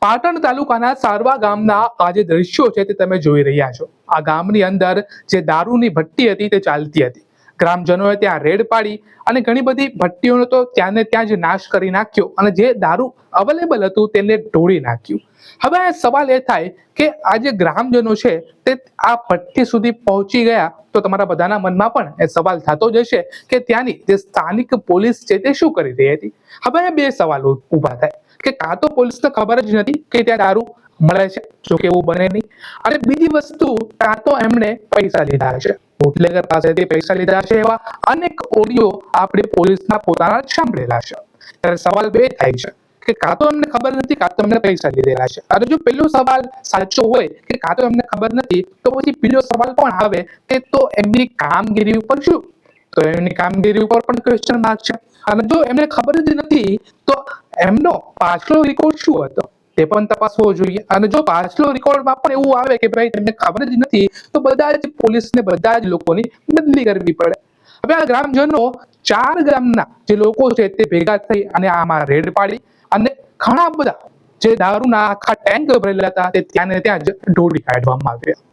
પાટણ તાલુકાના સારવા ગામના આ જે દ્રશ્યો છે તે તમે જોઈ રહ્યા છો। આ ગામની અંદર જે દારૂની ભઠ્ઠી હતી તે ચાલતી હતી। ગ્રામજનોએ ત્યાં રેડ પાડી અને ઘણી બધી ભઠ્ઠીઓનો તો ત્યાં ને ત્યાં જ નાશ કરી નાખ્યો અને જે દારૂ અવેલેબલ હતું તેને ઢોળી નાખ્યું। હવે આ સવાલ એ થાય કે આ જે ગ્રામજનો છે તે આ ભઠ્ઠી સુધી પહોંચી ગયા તો તમારા બધાના મનમાં પણ એ સવાલ થતો જ હશે કે ત્યાંની જે સ્થાનિક પોલીસ છે તે શું કરી રહી હતી। હવે બે સવાલો ઊભા થાય કે કાં તો પોલીસને ખબર જ નથી કે ત્યાં દારૂ મળે છે, જો કે એવું બને નહીં, અને બીજી વસ્તુ કાં તો એમણે પૈસા લીધા હશે, બુટલેગર પાસેથી પૈસા લીધા હશે એવા અનેક ઓડિયો આપણે પોલીસના પોતાના સાંભળેલા છે। ત્યારે સવાલ બે થાય છે કે કાં તો એમને ખબર નથી કાં તો એમને પૈસા લીધેલા છે। અને જો પેલો સવાલ સાચો હોય કે કાં તો એમને ખબર નથી તો પછી બીજો સવાલ પણ આવે કે તો એમની કામગીરી ઉપર શું, તો એમની કામગીરી ઉપર પણ ક્વેશ્ચન માર્ક છે। અને જો એમને ખબર જ નથી તો એમનો પાછલો રેકોર્ડ શું હતો તે પણ તપાસવો જોઈએ। અને જો પાછલો રેકોર્ડમાં પણ એવું આવે કે ભાઈ તેમને ખબર જ નથી તો બધા જ પોલીસને બધા જ લોકોની બદલી કરવી પડે। હવે આ ગ્રામજનો 4 ગામના જે લોકો છે તે ભેગા થઈ અને આમાં રેડ પાડી અને ઘણા બધા જે દારૂના આખા ટેન્ક ભરેલા હતા તે ત્યાં ને ત્યાં જ ઢોળી કાઢવામાં આવ્યા।